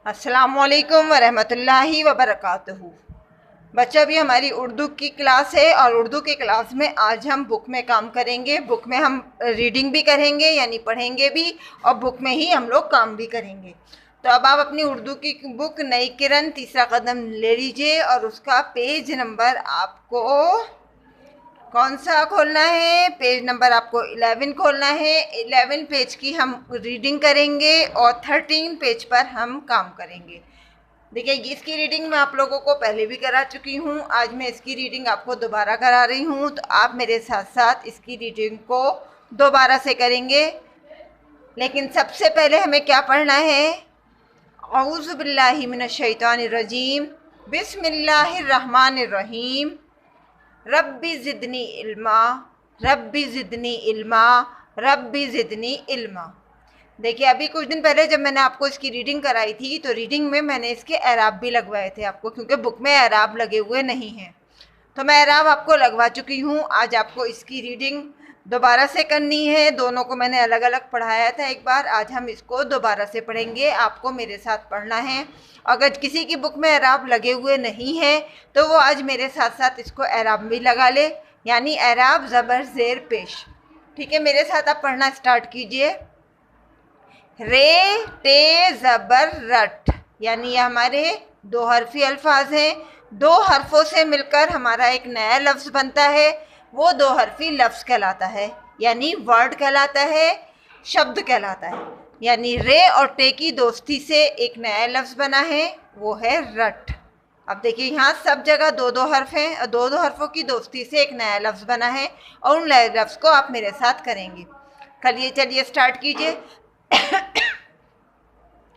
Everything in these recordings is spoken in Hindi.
अस्सलामुअलैकुम वरहमतुल्लाहि वबरकातुहू। बच्चा, अभी हमारी उर्दू की क्लास है और उर्दू की क्लास में आज हम बुक में काम करेंगे। बुक में हम रीडिंग भी करेंगे यानी पढ़ेंगे भी, और बुक में ही हम लोग काम भी करेंगे। तो अब आप अपनी उर्दू की बुक नई किरण तीसरा कदम ले लीजिए और उसका पेज नंबर आपको कौन सा खोलना है? पेज नंबर आपको 11 खोलना है। 11 पेज की हम रीडिंग करेंगे और 13 पेज पर हम काम करेंगे। देखिए, इसकी रीडिंग मैं आप लोगों को पहले भी करा चुकी हूँ। आज मैं इसकी रीडिंग आपको दोबारा करा रही हूँ, तो आप मेरे साथ साथ इसकी रीडिंग को दोबारा से करेंगे। लेकिन सबसे पहले हमें क्या पढ़ना है? औज़ु बिल्लाहि मिनश शैतानिर रजीम, बिस्मिल्लाहिर रहमानिर रहीम, रब्बी ज़िदनी इल्मा, रब्बी ज़िदनी इल्मा, रब्बी ज़िदनी इल्मा। देखिए, अभी कुछ दिन पहले जब मैंने आपको इसकी रीडिंग कराई थी तो रीडिंग में मैंने इसके एराब भी लगवाए थे आपको, क्योंकि बुक में एराब लगे हुए नहीं हैं। तो मैं एराब आपको लगवा चुकी हूँ। आज आपको इसकी रीडिंग दोबारा से करनी है। दोनों को मैंने अलग अलग पढ़ाया था एक बार, आज हम इसको दोबारा से पढ़ेंगे। आपको मेरे साथ पढ़ना है। अगर किसी की बुक में एराब लगे हुए नहीं है तो वो आज मेरे साथ साथ इसको एराब भी लगा ले, यानी एराब ज़बर ज़ेर पेश। ठीक है, मेरे साथ आप पढ़ना स्टार्ट कीजिए। रे टे ज़बर रट, यानी ये हमारे दो हरफी अल्फाज हैं। दो हरफों से मिलकर हमारा एक नया लफ्ज़ बनता है। वो दो हरफी लफ्ज़ कहलाता है, यानी वर्ड कहलाता है, शब्द कहलाता है। यानी रे और टे की दोस्ती से एक नया लफ्ज़ बना है, वो है रट। अब देखिए, यहाँ सब जगह दो दो हर्फ हैं और दो दो हरफों की दोस्ती से एक नया लफ्ज़ बना है, और उन नए लफ्ज़ को आप मेरे साथ करेंगे। करिए, चलिए स्टार्ट कीजिए।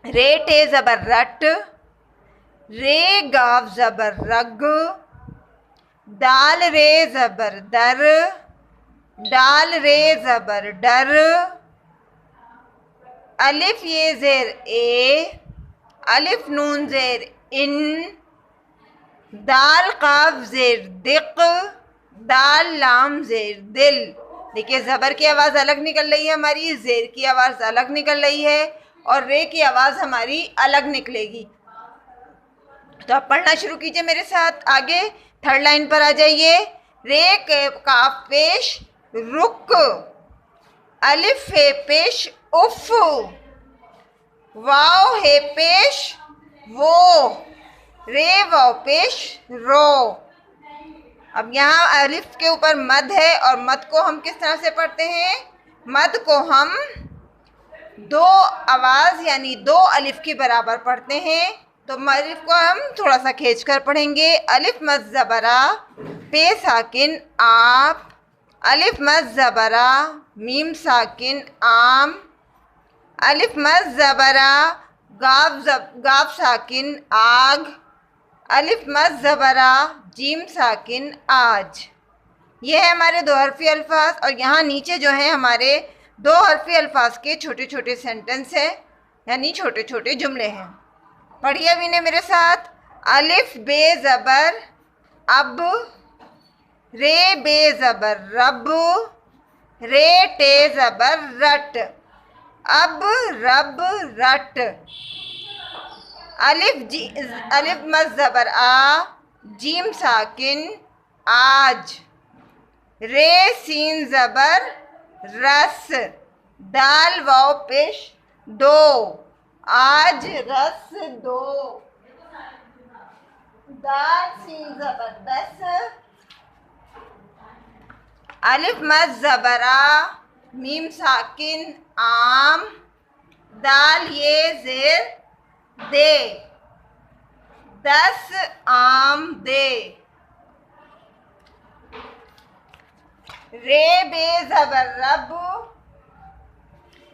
रे टे ज़बर रट, रे गाव ज़बर रग, दाल रे ज़बर दर, दाल रे ज़बर डर, अलिफ ये ज़ेर ए, अलिफ नून ज़ेर इन, दाल काफ ज़ेर दिक, दाल लाम ज़ेर दिल। देखिए, ज़बर की आवाज़ अलग निकल रही है हमारी, ज़ेर की आवाज़ अलग निकल रही है और रे की आवाज़ हमारी अलग निकलेगी। तो आप पढ़ना शुरू कीजिए मेरे साथ। आगे थर्ड लाइन पर आ जाइए। रे काफ पेश रुक, अलिफ है पेश उफ, वाव है पेश वो, रे वाव पेश रो। अब यहाँ अलिफ के ऊपर मद है और मद को हम किस तरह से पढ़ते हैं? मद को हम दो आवाज़ यानी दो अलिफ के बराबर पढ़ते हैं। तो अलिफ को हम थोड़ा सा खींच कर पढ़ेंगे। अलिफ मद ज़बरा पे साकिन आप, अलिफ मद ज़बरा मीम साकिन आम, अलिफ मद ज़बरा गाव साकिन आग, अलिफ मद ज़बरा जीम साकिन आज। ये है हमारे दो हरफी अल्फाज, और यहाँ नीचे जो है हमारे दो हरफी अल्फाज के छोटे छोटे सेंटेंस हैं, यानी छोटे छोटे जुमले हैं। पढ़िए अभी ने मेरे साथ। अलिफ बे ज़बर अब, रे बे ज़बर रब, रे टे ज़बर रट, अब रब रट, अलिफ मद ज़बर आ, जीम साकिन आज, रे सीन ज़बर रस, दाल वाव पेश दो, आज रस दो, दाल सीन ज़बर दस, अलिफ मद ज़बरा मीम साकिन आम, दाल ये ज़ेर दे, दस आम दे, रे बे ज़बर रब,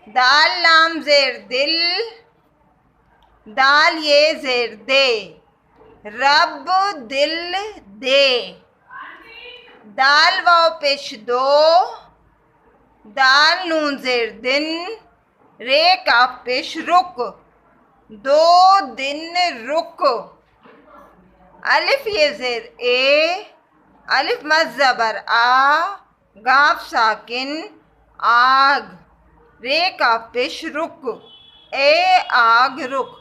दाल लाम ज़ेर दिल, दाल ये ज़ेर दे, रब दिल दे, दाल वाव पेश दो, दाल नून ज़ेर दिन, रे काफ पेश रुक, दो दिन रुक, अलिफ ये ज़ेर ए, अलिफ मद ज़बर आ, गाफ साकिन आग, रे काफ पेश रुक, ए आग रुक।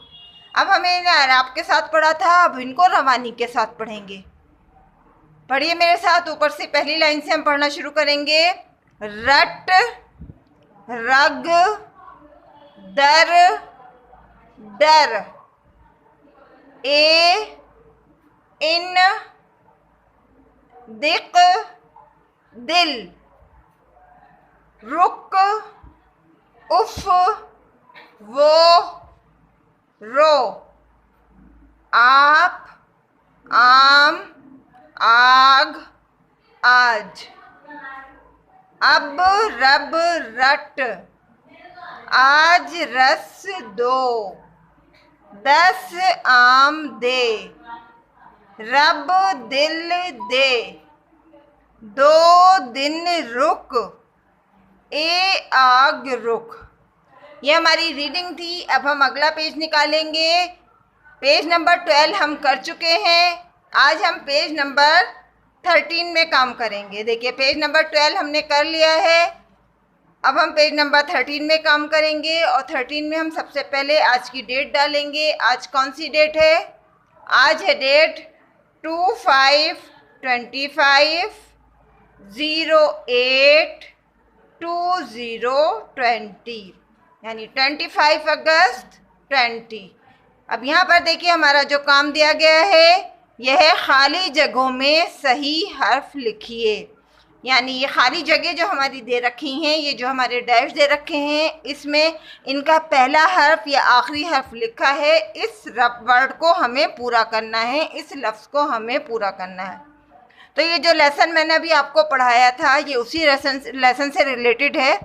अब हमें आराब के साथ पढ़ा था, अब इनको रवानी के साथ पढ़ेंगे। पढ़िए मेरे साथ, ऊपर से पहली लाइन से हम पढ़ना शुरू करेंगे। रट, रग, दर, डर, ए, इन, दिक, दिल, रुक, उफ, वो, रो, आप, आम, आग, आज, अब, रब, रट, आज रस दो, 10 आम दे, रब दिल दे, 2 दिन रुक, ए आग रुक। ये हमारी रीडिंग थी। अब हम अगला पेज निकालेंगे। पेज नंबर 12 हम कर चुके हैं। आज हम पेज नंबर 13 में काम करेंगे। देखिए पेज नंबर 12 हमने कर लिया है। अब हम पेज नंबर 13 में काम करेंगे और 13 में हम सबसे पहले आज की डेट डालेंगे। आज कौन सी डेट है? आज है डेट 25/08/2020 यानी 25 अगस्त 20। अब यहाँ पर देखिए हमारा जो काम दिया गया है यह है खाली जगहों में सही हर्फ लिखिए। यानी ये खाली जगह जो हमारी दे रखी हैं, ये जो हमारे डैश दे रखे हैं, इसमें इनका पहला हर्फ या आखिरी हर्फ लिखा है। इस वर्ड को हमें पूरा करना है, इस लफ्ज़ को हमें पूरा करना है। तो ये जो लेसन मैंने अभी आपको पढ़ाया था ये उसी लेसन से रिलेटेड है।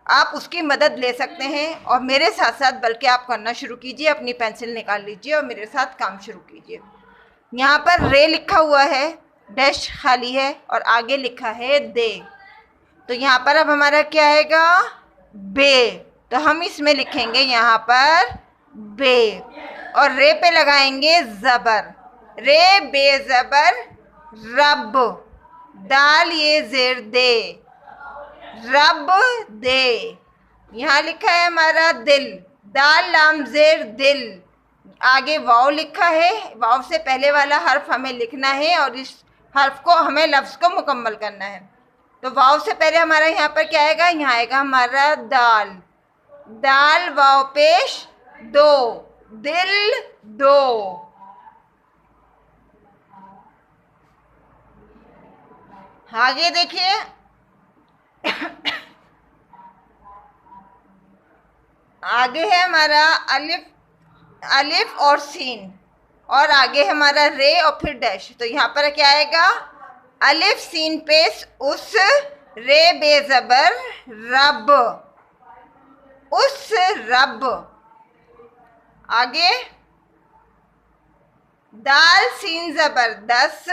आप उसकी मदद ले सकते हैं और मेरे साथ साथ बल्कि आप करना शुरू कीजिए। अपनी पेंसिल निकाल लीजिए और मेरे साथ काम शुरू कीजिए। यहाँ पर रे लिखा हुआ है, डैश खाली है और आगे लिखा है दे। तो यहाँ पर अब हमारा क्या आएगा? बे। तो हम इसमें लिखेंगे यहाँ पर बे और रे पे लगाएंगे ज़बर। रे बे ज़बर रब, दाल ये ज़ेर दे, रब दे। यहाँ लिखा है हमारा दिल, दाल लाम ज़ेर दिल। आगे वाव लिखा है, वाव से पहले वाला हर्फ हमें लिखना है और इस हर्फ को हमें लफ्ज़ को मुकम्मल करना है। तो वाव से पहले हमारा यहाँ पर क्या आएगा? यहाँ आएगा हमारा दाल, दाल वाव पेश दो, दिल दो। आगे देखिए आगे है हमारा अलिफ, अलिफ और सीन और आगे हमारा रे और फिर डैश। तो यहाँ पर क्या आएगा? अलिफ सीन पेश उस, रे बेज़बर रब, उस रब। आगे दाल सीन ज़बर 10।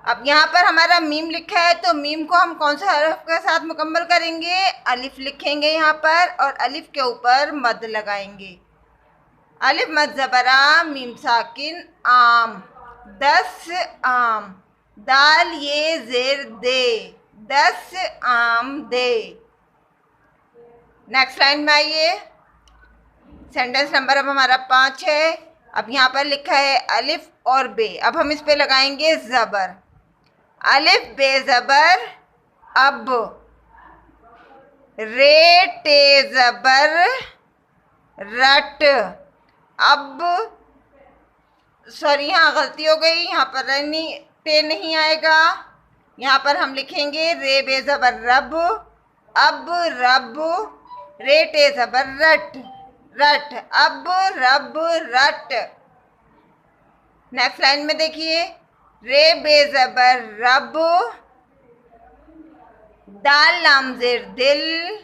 अब यहाँ पर हमारा मीम लिखा है तो मीम को हम कौन सा हर्फ के साथ मुकम्मल करेंगे? अलिफ लिखेंगे यहाँ पर और अलिफ के ऊपर मद लगाएंगे। अलिफ मद ज़बरा मीम साकिन आम, 10 आम, दाल ये ज़ेर दे, 10 आम दे। नेक्स्ट लाइन में आइए। सेंटेंस नंबर अब हमारा 5 है। अब यहाँ पर लिखा है अलिफ और बे। अब हम इस पे लगाएंगे ज़बर। अलिफ बे ज़बर अब, रे टे ज़बर रट। अब सॉरी यहाँ गलती हो गई, यहाँ पर टे नहीं आएगा। यहाँ पर हम लिखेंगे रे बे ज़बर रब, अब रब, रे टे ज़बर रट, रट, अब रब रट। नेक्स्ट लाइन में देखिए रे बे ज़बर रब, दाल लाम ज़ेर दिल,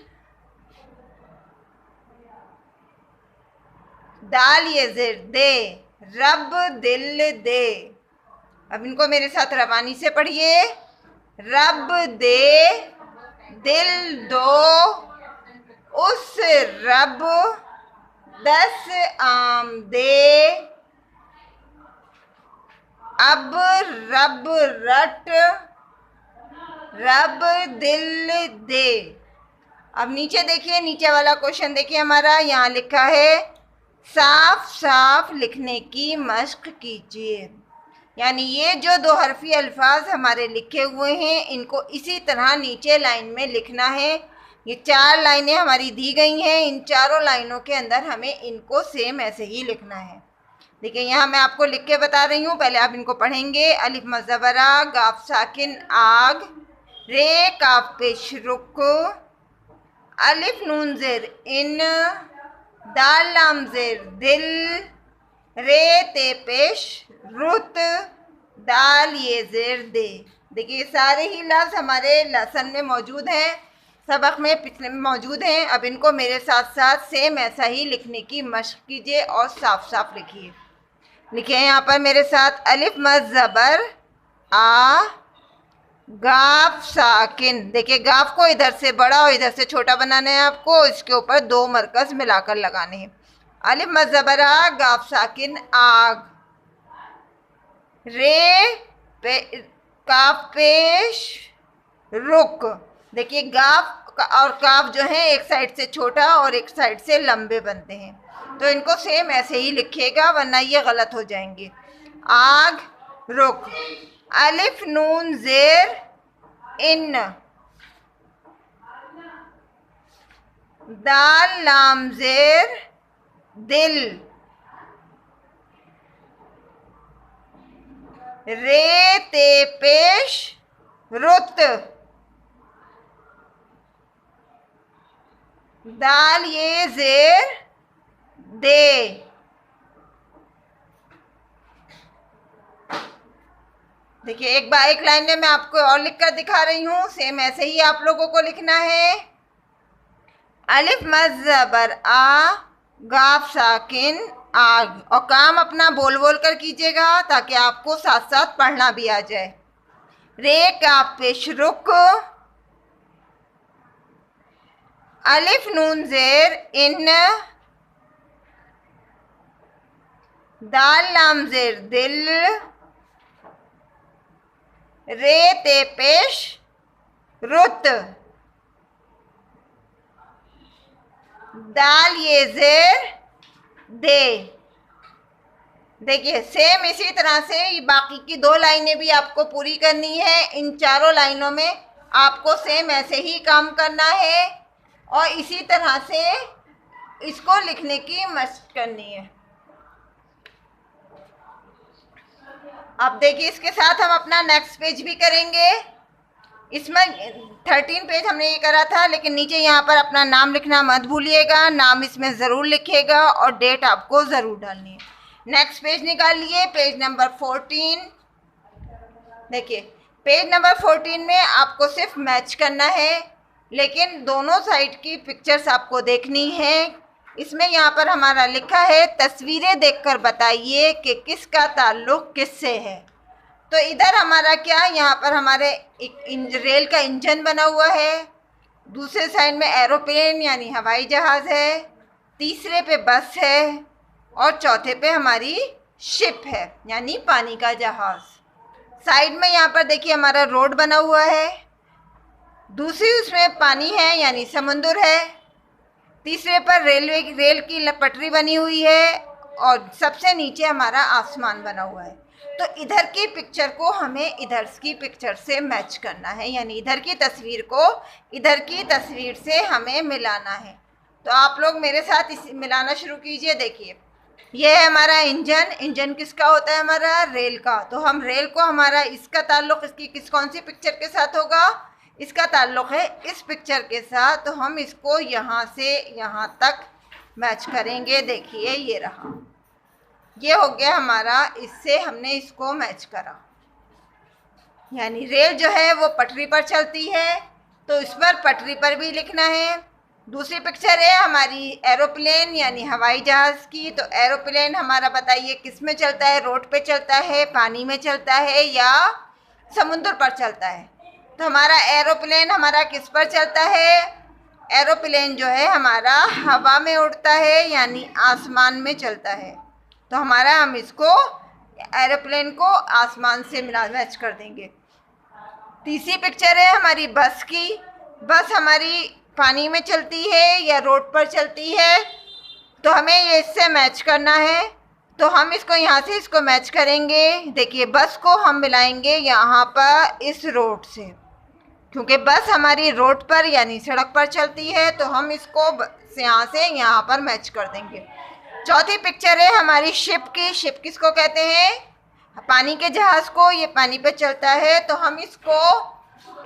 दाल ये ज़ेर दे, रब दिल दे। अब इनको मेरे साथ रवानी से पढ़िए। रब दे, दिल दो, उस रब, 10 आम दे, अब रब रट, रब दिल दे। अब नीचे देखिए, नीचे वाला क्वेश्चन देखिए हमारा, यहाँ लिखा है साफ साफ लिखने की मशक कीजिए। यानी ये जो दो हरफी अल्फाज हमारे लिखे हुए हैं इनको इसी तरह नीचे लाइन में लिखना है। ये 4 लाइनें हमारी दी गई हैं, इन चारों लाइनों के अंदर हमें इनको सेम ऐसे ही लिखना है। देखिए यहाँ मैं आपको लिख के बता रही हूँ, पहले आप इनको पढ़ेंगे। अलिफ मज़बरा, गाफ साकिन आग, रे काफ पेश रुक, अलिफ नून ज़ेर इन, दाल लाम ज़ेर दिल, रे ते पेश रुत, दाल ये ज़ेर दे। देखिए सारे ही लफ्ज़ हमारे लेसन में मौजूद हैं, सबक में पिछले में मौजूद हैं। अब इनको मेरे साथ साथ सेम ऐसा ही लिखने की मशक कीजिए और साफ साफ लिखिए। लिखिए यहाँ पर मेरे साथ, अलिफ मद ज़बर आ, गाफ साकिन। देखिए गाफ को इधर से बड़ा और इधर से छोटा बनाना है आपको, इसके ऊपर 2 मरकज़ मिलाकर लगाने हैं। अलिफ मद ज़बर आ, गाफ साकिन आग, रे पे काफ पेश रुक। देखिए गाफ और काफ जो है एक साइड से छोटा और एक साइड से लंबे बनते हैं, तो इनको सेम ऐसे ही लिखिएगा वरना ये गलत हो जाएंगे। आग रुक, अलिफ नून ज़ेर इन, दाल लाम ज़ेर दिल, रे ते पेश रुत, दाल ये ज़ेर दे। देखिए एक लाइन में मैं आपको और लिखकर दिखा रही हूँ, सेम ऐसे ही आप लोगों को लिखना है। अलिफ मद ज़बर आ, गाफ साकिन आग, और काम अपना बोल बोल कर कीजिएगा ताकि आपको साथ साथ पढ़ना भी आ जाए। रे काफ पेश रुक, अलिफ नून ज़ेर इन, दाल लाम ज़ेर दिल, रे ते पेश रुत, दाल ये ज़ेर दे। देखिए सेम इसी तरह से बाकी की 2 लाइनें भी आपको पूरी करनी है। इन चारों लाइनों में आपको सेम ऐसे ही काम करना है और इसी तरह से इसको लिखने की मशक करनी है। अब देखिए इसके साथ हम अपना नेक्स्ट पेज भी करेंगे। इसमें 13 पेज हमने ये करा था, लेकिन नीचे यहाँ पर अपना नाम लिखना मत भूलिएगा, नाम इसमें ज़रूर लिखिएगा और डेट आपको ज़रूर डालनी है। नेक्स्ट पेज निकालिए, पेज नंबर 14। देखिए पेज नंबर 14 में आपको सिर्फ मैच करना है, लेकिन दोनों साइड की पिक्चर्स आपको देखनी है। इसमें यहाँ पर हमारा लिखा है तस्वीरें देखकर बताइए कि किसका ताल्लुक़ किससे है। तो इधर हमारा क्या, यहाँ पर हमारे एक रेल का इंजन बना हुआ है, दूसरे साइड में एरोप्लेन यानी हवाई जहाज़ है, तीसरे पे बस है और चौथे पे हमारी शिप है यानी पानी का जहाज़। साइड में यहाँ पर देखिए हमारा रोड बना हुआ है, दूसरी उसमें पानी है यानी समुंदर है, तीसरे पर रेल की पटरी बनी हुई है और सबसे नीचे हमारा आसमान बना हुआ है। तो इधर की पिक्चर को हमें इधर की पिक्चर से मैच करना है, यानी इधर की तस्वीर को इधर की तस्वीर से हमें मिलाना है। तो आप लोग मेरे साथ इस मिलाना शुरू कीजिए। देखिए ये है हमारा इंजन, इंजन किसका होता है, हमारा रेल का। तो हम रेल को हमारा इसका ताल्लुक़ इसकी कौन सी पिक्चर के साथ होगा, इसका ताल्लुक़ है इस पिक्चर के साथ। तो हम इसको यहाँ से यहाँ तक मैच करेंगे। देखिए ये रहा, ये हो गया हमारा, इससे हमने इसको मैच करा। यानी रेल जो है वो पटरी पर चलती है, तो इस पर पटरी पर भी लिखना है। दूसरी पिक्चर है हमारी एरोप्लेन यानी हवाई जहाज़ की। तो एरोप्लेन हमारा बताइए किस में चलता है, रोड पे चलता है, पानी में चलता है या समुद्र पर चलता है। तो हमारा एरोप्लेन हमारा किस पर चलता है, एरोप्लेन जो है हमारा हवा में उड़ता है यानी आसमान में चलता है। तो हमारा हम इसको एरोप्लेन को आसमान से मिला मैच कर देंगे। तीसरी पिक्चर है हमारी बस की। बस हमारी पानी में चलती है या रोड पर चलती है, तो हमें ये इससे मैच करना है। तो हम इसको यहाँ से इसको मैच करेंगे। देखिए बस को हम मिलाएंगे यहाँ पर इस रोड से, क्योंकि बस हमारी रोड पर यानी सड़क पर चलती है, तो हम इसको यहाँ से यहाँ पर मैच कर देंगे। चौथी पिक्चर है हमारी शिप की। शिप किसको कहते हैं? पानी के जहाज़ को। ये पानी पे चलता है, तो हम इसको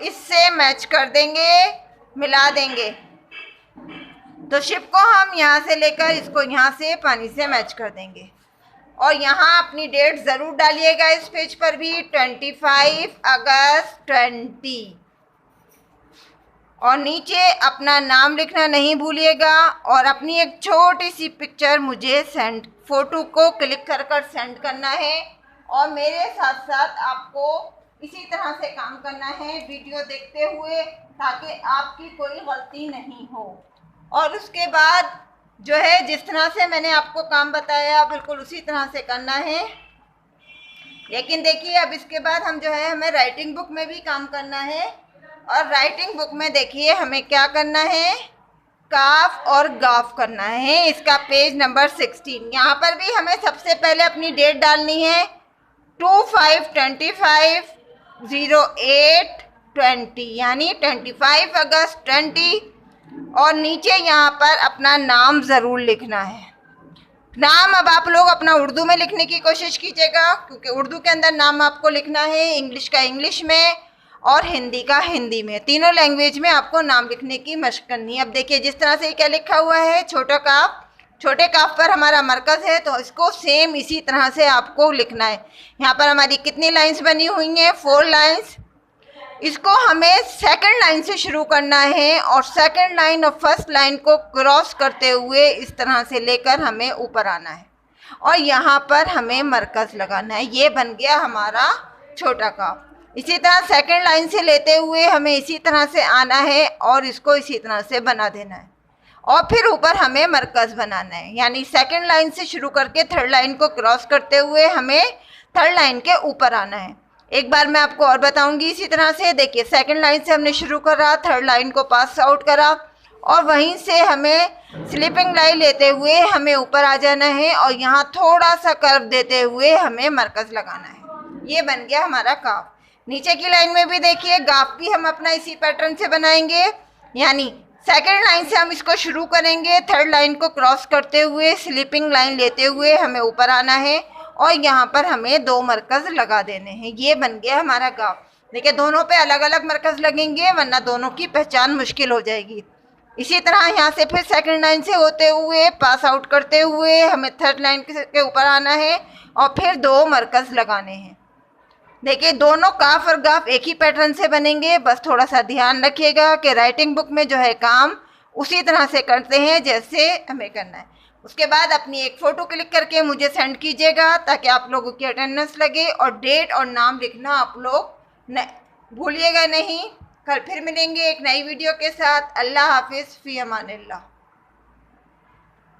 इससे मैच कर देंगे, मिला देंगे। तो शिप को हम यहाँ से लेकर इसको यहाँ से पानी से मैच कर देंगे। और यहाँ अपनी डेट ज़रूर डालिएगा इस पेज पर भी, 25 अगस्त 20। और नीचे अपना नाम लिखना नहीं भूलिएगा। और अपनी एक छोटी सी पिक्चर मुझे सेंड, फ़ोटो को क्लिक कर सेंड करना है। और मेरे साथ साथ आपको इसी तरह से काम करना है वीडियो देखते हुए, ताकि आपकी कोई गलती नहीं हो। और उसके बाद जो है जिस तरह से मैंने आपको काम बताया बिल्कुल उसी तरह से करना है। लेकिन देखिए अब इसके बाद हम जो है हमें राइटिंग बुक में भी काम करना है। और राइटिंग बुक में देखिए हमें क्या करना है, काफ और गाफ करना है। इसका पेज नंबर 16। यहाँ पर भी हमें सबसे पहले अपनी डेट डालनी है 25/25/08/20 यानी 25 अगस्त 20। और नीचे यहाँ पर अपना नाम ज़रूर लिखना है। नाम अब आप लोग अपना उर्दू में लिखने की कोशिश कीजिएगा, क्योंकि उर्दू के अंदर नाम आपको लिखना है, इंग्लिश का इंग्लिश में और हिंदी का हिंदी में, तीनों लैंग्वेज में आपको नाम लिखने की मशक करनी है। अब देखिए जिस तरह से क्या लिखा हुआ है, छोटा काफ, छोटे काफ पर हमारा मरकज़ है, तो इसको सेम इसी तरह से आपको लिखना है। यहाँ पर हमारी कितनी लाइंस बनी हुई हैं? 4 लाइंस। इसको हमें सेकंड लाइन से शुरू करना है और सेकंड लाइन और फर्स्ट लाइन को क्रॉस करते हुए इस तरह से लेकर हमें ऊपर आना है और यहाँ पर हमें मरकज़ लगाना है। ये बन गया हमारा छोटा काफ। इसी तरह सेकंड लाइन से लेते हुए हमें इसी तरह से आना है और इसको इसी तरह से बना देना है और फिर ऊपर हमें मरकज़ बनाना है। यानी सेकंड लाइन से शुरू करके थर्ड लाइन को क्रॉस करते हुए हमें थर्ड लाइन के ऊपर आना है। एक बार मैं आपको और बताऊंगी इसी तरह से। देखिए सेकंड लाइन से हमने शुरू करा, थर्ड लाइन को पास आउट करा और वहीं से हमें स्लीपिंग लाइन लेते हुए हमें ऊपर आ जाना है और यहाँ थोड़ा सा कर्व देते हुए हमें मरकज़ लगाना है। ये बन गया हमारा काफ। नीचे की लाइन में भी देखिए गाफ भी हम अपना इसी पैटर्न से बनाएंगे। यानी सेकंड लाइन से हम इसको शुरू करेंगे, थर्ड लाइन को क्रॉस करते हुए स्लीपिंग लाइन लेते हुए हमें ऊपर आना है और यहाँ पर हमें 2 मरकज़ लगा देने हैं। ये बन गया हमारा गाफ। देखिए दोनों पे अलग अलग मरकज़ लगेंगे, वरना दोनों की पहचान मुश्किल हो जाएगी। इसी तरह यहाँ से फिर सेकंड लाइन से होते हुए पास आउट करते हुए हमें थर्ड लाइन के ऊपर आना है और फिर 2 मरकज़ लगाने हैं। देखिए दोनों काफ और गाफ एक ही पैटर्न से बनेंगे। बस थोड़ा सा ध्यान रखिएगा कि राइटिंग बुक में जो है काम उसी तरह से करते हैं जैसे हमें करना है। उसके बाद अपनी एक फ़ोटो क्लिक करके मुझे सेंड कीजिएगा ताकि आप लोगों की अटेंडेंस लगे और डेट और नाम लिखना आप लोग भूलिएगा नहीं। कल फिर मिलेंगे एक नई वीडियो के साथ। अल्लाह हाफिज़, फ़ी अमानिल्लाह।